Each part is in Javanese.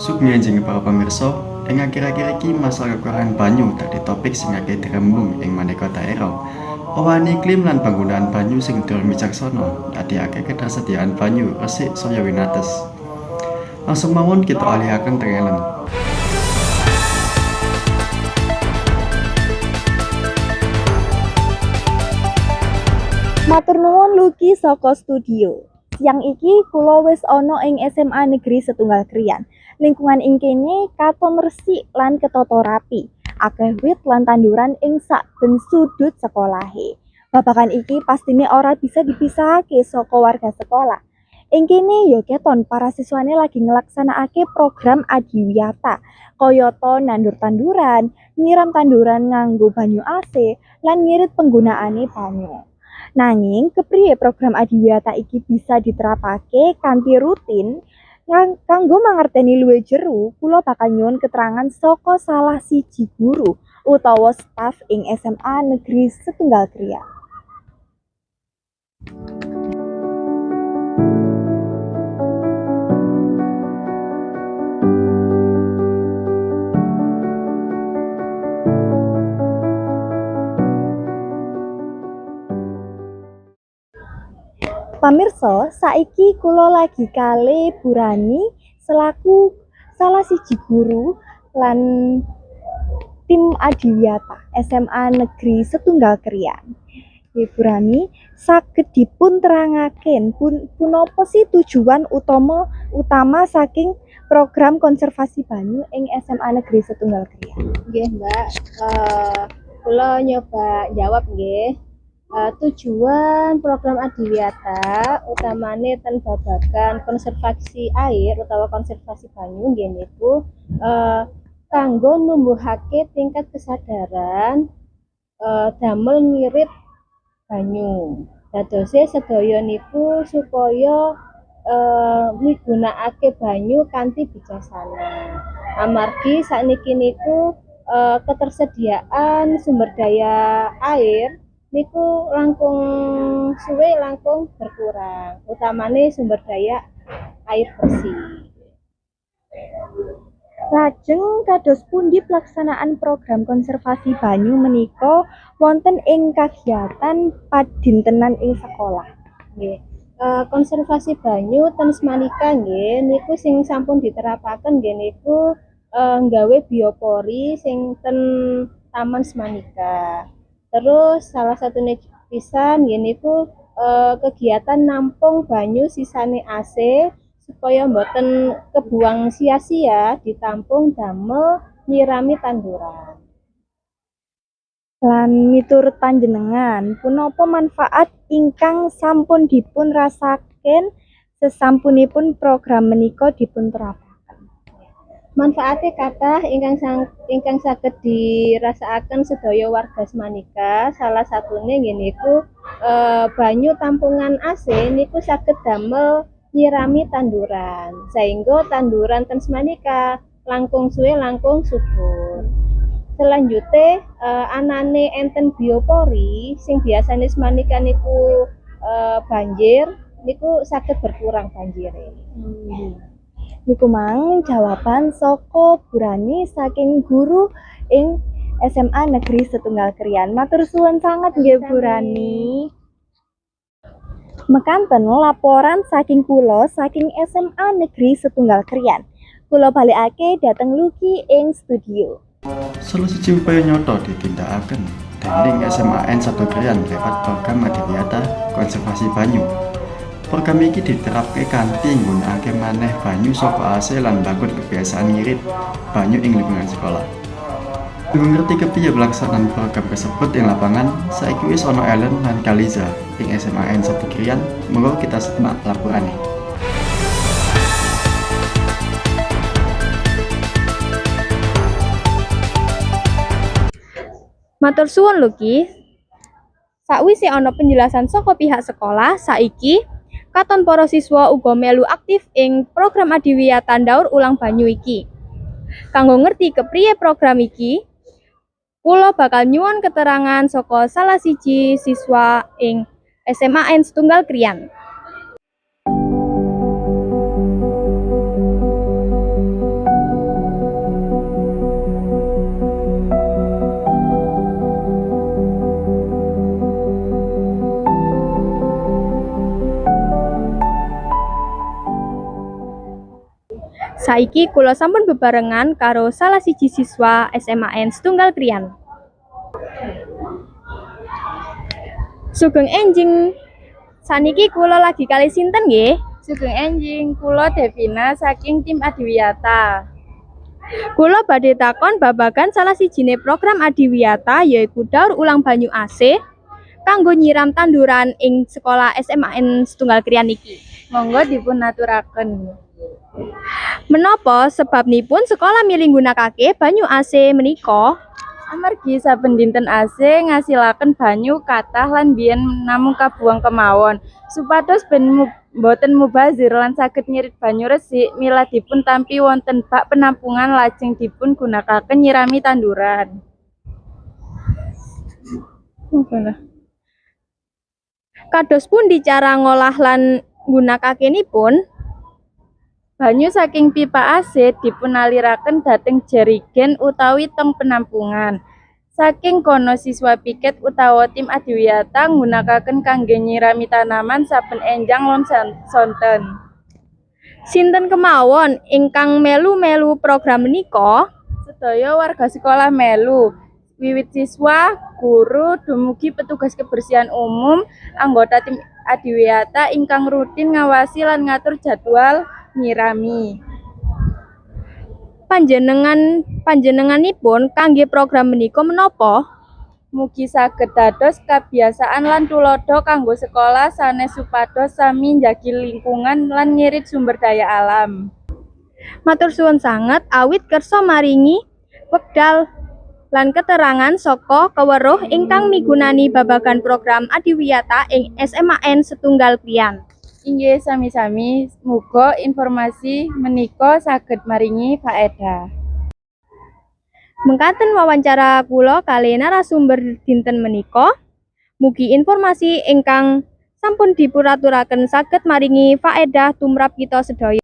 Sugeng para pamirsa, ing akhir-akhir iki masalah kekurangan banyu dadi topik sing akeh dirembung ing maneka daerah. Owani iklim lan panggunaan banyu sing durung wicaksana nyadiake ketersediaan banyu resik saya winates. Langsung mawon kita alihaken tengelen. Matur nuwun Luki saka studio. Siang iki kula wis ana ing SMA Negeri Setunggal Kriyan. Lingkungan ing kene katon resik lan ketata rapi. Akeh wit lan tanduran ing saben sudut sekolahe. Babagan iki pastine ora bisa dipisahake saka warga sekolah. Ing kene ya keton para siswane lagi ngelaksanakake program adiwiyata, kayata nandur tanduran, nyiram tanduran nganggo banyu AC, lan ngirit penggunaane banyu. Nanging kepriye program adiwiyata iki bisa diterapake kanthi rutin kanggo mangerteni luwih jero, kula bakal nyuwun keterangan saka salah siji guru utawa staf ing SMA Negeri Setunggal Kriyan. Pamirsa, saiki kula lagi kali Burani selaku salah siji guru lan tim adiwiyata SMA Negeri Setunggal Kriyan. Burani saged dipun terangaken punapa sih tujuan utama saking program konservasi banyu ing SMA Negeri Setunggal Kriyan. Nggih, Mbak. Kula nyoba jawab nggih. Tujuan program adiwiyata utamane ten babagan konservasi air utawa konservasi banyu nggih niku kanggo numbuhake tingkat kesadaran damel ngirit banyu. Dadose sedaya niku supaya migunakake banyu kanthi bijaksana. Amargi sakniki niku ketersediaan sumber daya air niku langkung suwe langkung berkurang, utamane sumber daya air bersih. Lajeng kados pundi pelaksanaan program konservasi banyu menika wonten ing kagiatan padintenan ing sekolah? Nggih. Konservasi banyu ten Semanika nggih niku sing sampun diterapaken nggih niku nggawe biopori sing ten Taman Semanika. Terus salah satune pisan nggih niku kegiatan nampung banyu sisane AC supaya mboten kebuang sia-sia ditampung damel nyirami tanduran. Lan miturut panjenengan, punapa manfaat ingkang sampun dipun rasaken sesampunipun program menika dipun terapaken? Manfaate kathah ingkang saged dirasakaken sedaya warga Semanika. Salah satune nggih niku banyu tampungan AC niku saged damel nyirami tanduran, sehingga tanduran ten Semanika langkung suwe langkung subur. Selanjutnya anane enten biopori sing biasane Semanika niku banjir niku saged berkurang banjire. Niku mang jawaban saka Burani saking guru ing SMA Negeri Setunggal Kriyan. Matur suwun sanget nggih Burani. Mekanten laporan saking kula saking SMA Negeri Setunggal Kriyan. Kula balikake dhateng Luki ing studio. Salah siji upaya nyata ditindakaken dening SMAN 1 Kriyan lewat program adiwiyata konservasi banyu. Program iki diterapke kanthi nggunakake maneh banyu saka AC lan bangun kebiasaan ngirit banyu ing lingkungan sekolah. Kanggo ngerti kepiye pelaksanaan program tersebut ing lapangan, saiki wis ana Ellen lan Kaliza ing SMAN 1 Kriyan. Monggo kita simak laporane. Matur suwun Luki. Sakwise ana penjelasan saka pihak sekolah, saiki katon para siswa uga melu aktif ing program adiwiyata daur ulang banyu iki. Kanggo ngerti kepriye program iki, kula bakal nyuwun keterangan saka salah siji siswa ing SMAN Setunggal Kriyan. Saiki kula sampun bebarengan karo salah siji siswa SMAN Setunggal Krian. Sugeng enjing. Saniki kula lagi kali sinten nggih? Sugeng enjing, kula Devina saking tim Adiwiyata. Kula badhe takon babagan salah sijine program Adiwiyata yaiku Daur Ulang Banyu AC kanggo nyiram tanduran ing sekolah SMAN Setunggal Krian iki. Monggo dipun aturaken. Menapa sebabnipun sekolah milih nggunakake banyu AC menika? Amargi saben dinten AC ngasilaken banyu kathah lan biyen namung kabuang kemawon. Supados ben boten mubazir lan saged nyirit banyu resik, mila dipun tampi wonten bak penampungan lajeng dipun gunakaken nyirami tanduran. Kados pundi cara ngolah lan nggunakakenipun? Banyu saking pipa AC dipunaliraken dhateng jerigen utawi tong penampungan. Saking kono siswa piket utawa tim Adiwiyata nggunakaken kangge nyirami tanaman saben enjang lan sonten. Sinten kemawon ingkang melu-melu program menika? Sedaya warga sekolah melu, wiwit siswa, guru, dumugi petugas kebersihan umum, anggota tim Adiwiyata ingkang rutin ngawasi lan ngatur jadwal nyirami. Panjenenganipun kangge program menika menapa? Mugi saged dados kabiasaan lan tulodo kanggo sekolah sanes supados sami njagi lingkungan lan nyirit sumber daya alam. Matur suwun sanget awit kersa maringi wekdal lan keterangan saka keweruh ingkang migunani babagan program Adiwiyata ing SMAN Setunggal Krian. Inggih sami-sami, muga informasi menika saged maringi faedah. Mengkaten wawancara kula kali narasumber dinten menika. Mugi informasi ingkang sampun dipuraturaken saged maringi faedah tumrap kita sedaya.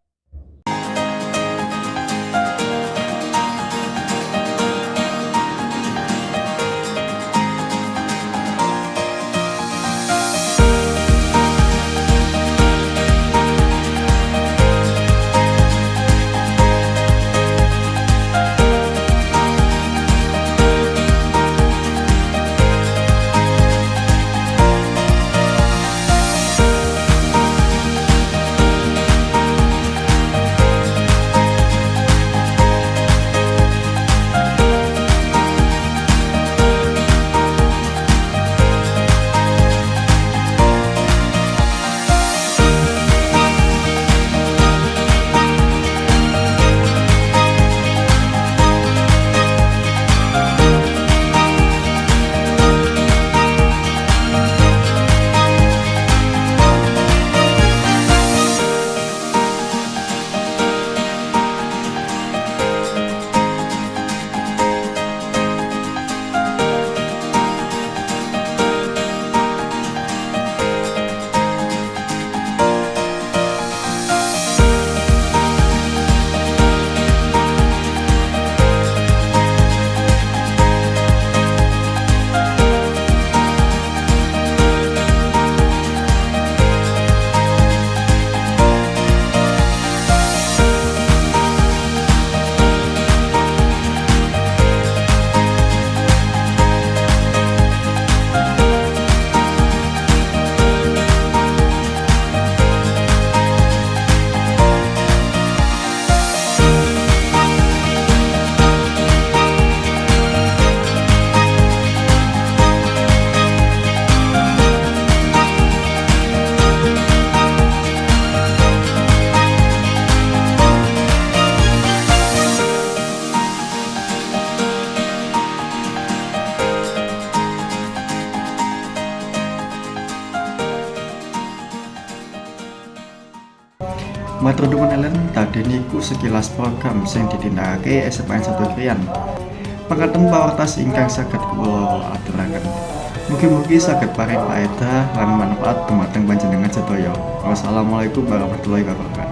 Matur nuwun Ellen, tadi niku sekilas program sing ditindakake SMAN 1 Krian. Pangkaten pawartos ingkang saged kula aturaken. Mugi-mugi saged paring faedah lan manfaat dumateng panjenengan sedaya. Wassalamualaikum warahmatullahi wabarakatuh.